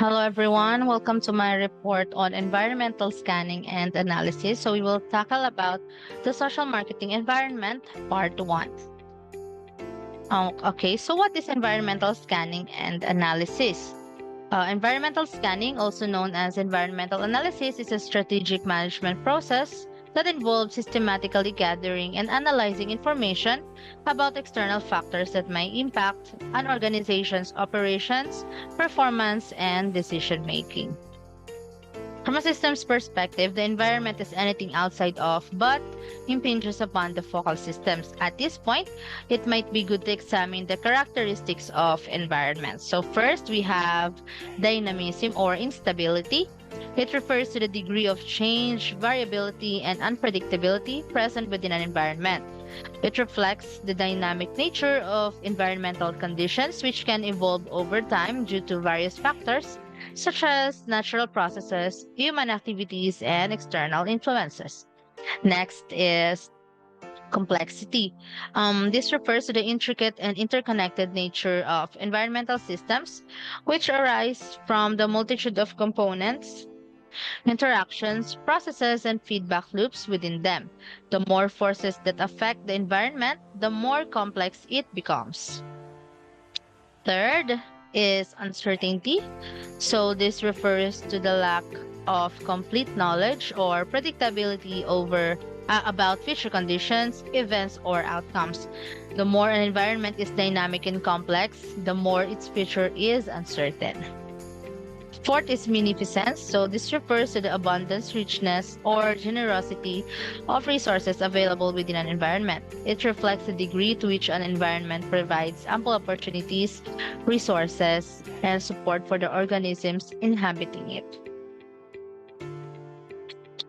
Hello, everyone. Welcome to my report on environmental scanning and analysis. So we will tackle about the social marketing environment, part one. Okay, so what is environmental scanning and analysis? Environmental scanning, also known as environmental analysis, is a strategic management process that involves systematically gathering and analyzing information about external factors that may impact an organization's operations, performance, and decision making. From a systems perspective, the environment is anything outside of but impinges upon the focal systems. At this point, it might be good to examine the characteristics of environments. So first, we have dynamism or instability. It refers to the degree of change, variability, and unpredictability present within an environment. It reflects the dynamic nature of environmental conditions, which can evolve over time due to various factors such as natural processes, human activities, and external influences. Next is complexity. This refers to the intricate and interconnected nature of environmental systems, which arise from the multitude of components, interactions, processes, and feedback loops within them. The more forces that affect the environment, the more complex it becomes. Third is uncertainty. So this refers to the lack of complete knowledge or predictability about future conditions, events, or outcomes. The more an environment is dynamic and complex, the more its future is uncertain. Fourth is munificence. So this refers to the abundance, richness, or generosity of resources available within an environment. It reflects the degree to which an environment provides ample opportunities, resources, and support for the organisms inhabiting it.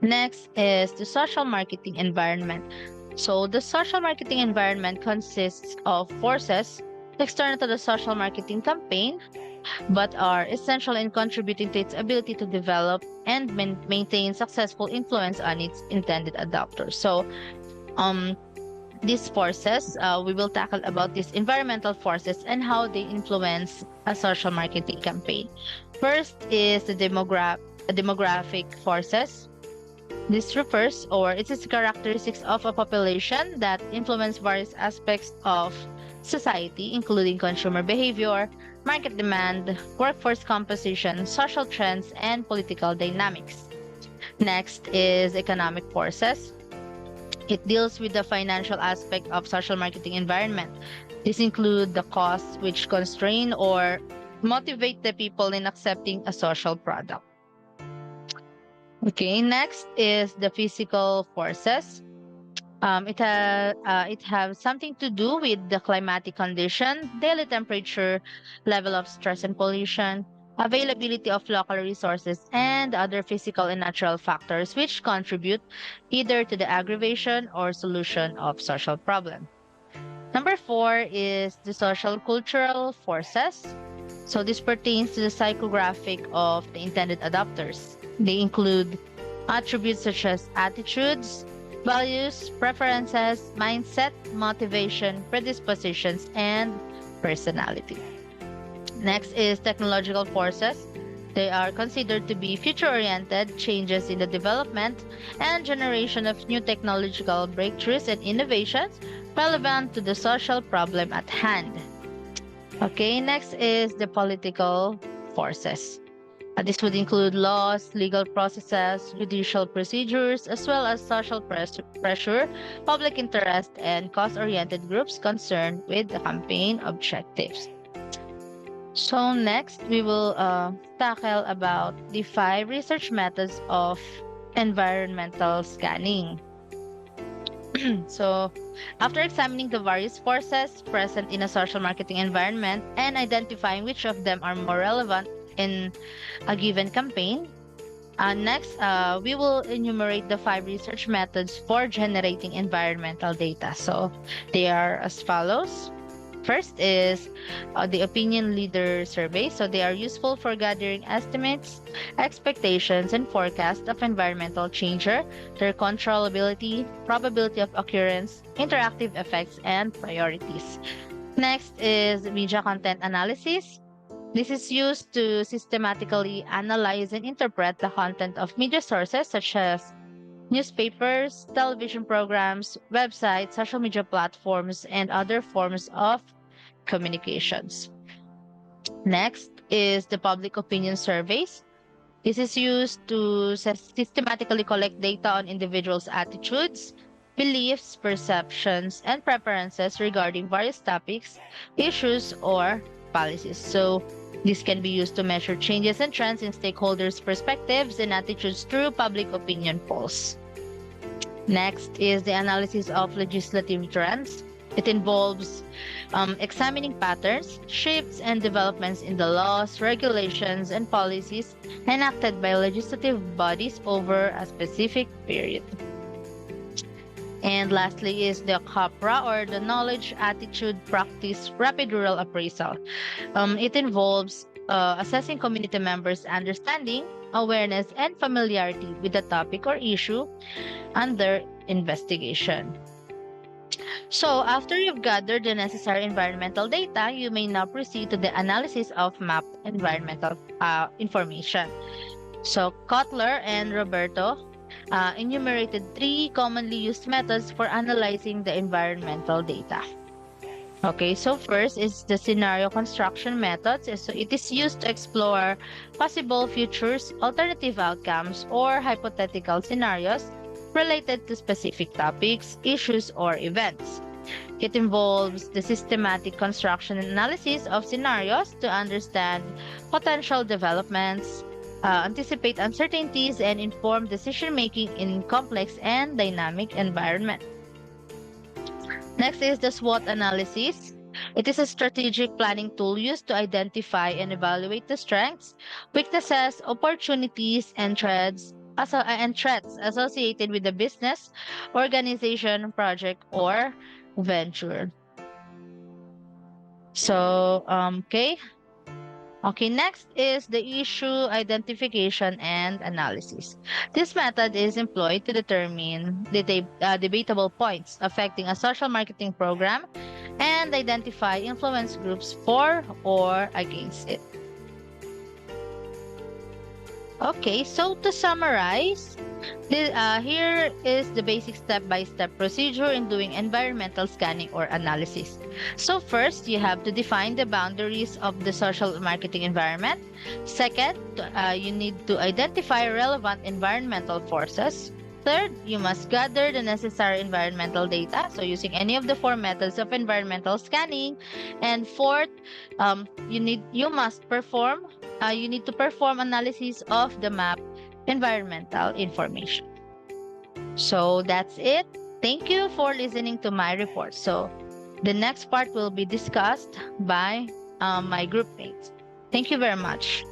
Next is the social marketing environment. So the social marketing environment consists of forces external to the social marketing campaign, but are essential in contributing to its ability to develop and maintain successful influence on its intended adopters. So, these forces, we will tackle about these environmental forces and how they influence a social marketing campaign. First is the demographic forces. This refers, or it is characteristics of a population that influence various aspects of society, including consumer behavior, market demand, workforce composition, social trends, and political dynamics. Next is economic forces. It deals with the financial aspect of social marketing environment. This include the costs which constrain or motivate the people in accepting a social product. Okay, next is the physical forces. It has something to do with the climatic condition, daily temperature, level of stress and pollution, availability of local resources, and other physical and natural factors which contribute either to the aggravation or solution of social problem. Number four is the social cultural forces. So this pertains to the psychographic of the intended adopters. They include attributes such as attitudes, values, preferences, mindset, motivation, predispositions, and personality. Next is technological forces. They are considered to be future-oriented changes in the development and generation of new technological breakthroughs and innovations relevant to the social problem at hand. Okay, next is the political forces. This would include laws, legal processes, judicial procedures, as well as social pressure, public interest, and cost-oriented groups concerned with the campaign objectives. So next, we will tackle about the 5 research methods of environmental scanning. So, after examining the various forces present in a social marketing environment and identifying which of them are more relevant in a given campaign, next, we will enumerate the 5 research methods for generating environmental data. So, they are as follows. First is the opinion leader survey. So they are useful for gathering estimates, expectations, and forecasts of environmental change, their controllability, probability of occurrence, interactive effects, and priorities. Next is media content analysis. This is used to systematically analyze and interpret the content of media sources such as newspapers, television programs, websites, social media platforms, and other forms of communications. Next is the public opinion surveys. This is used to systematically collect data on individuals' attitudes, beliefs, perceptions, and preferences regarding various topics, issues, or policies. So, this can be used to measure changes and trends in stakeholders' perspectives and attitudes through public opinion polls. Next is the analysis of legislative trends. It involves examining patterns, shifts, and developments in the laws, regulations, and policies enacted by legislative bodies over a specific period. And lastly is the COPRA, or the Knowledge, Attitude, Practice, Rapid Rural Appraisal. It involves assessing community members' understanding, awareness, and familiarity with the topic or issue under investigation. So, after you've gathered the necessary environmental data, you may now proceed to the analysis of map environmental information. So, Kotler and Roberto enumerated 3 commonly used methods for analyzing the environmental data. Okay, so first is the scenario construction methods. So it is used to explore possible futures, alternative outcomes, or hypothetical scenarios related to specific topics, issues, or events. It involves the systematic construction and analysis of scenarios to understand potential developments, anticipate uncertainties, and inform decision making in complex and dynamic environment. Next is the SWOT analysis. It is a strategic planning tool used to identify and evaluate the strengths, weaknesses, opportunities, and threats associated with the business, organization, project, or venture. So, okay. Okay, next is the issue identification and analysis. This method is employed to determine debatable points affecting a social marketing program and identify influence groups for or against it. Okay, so to summarize, here is the basic step-by-step procedure in doing environmental scanning or analysis. So first, you have to define the boundaries of the social marketing environment. Second, you need to identify relevant environmental forces. Third, you must gather the necessary environmental data, so using any of the 4 methods of environmental scanning. And fourth, you need to perform analysis of the map environmental information. So that's it. Thank you for listening to my report. So the next part will be discussed by my group mates. Thank you very much.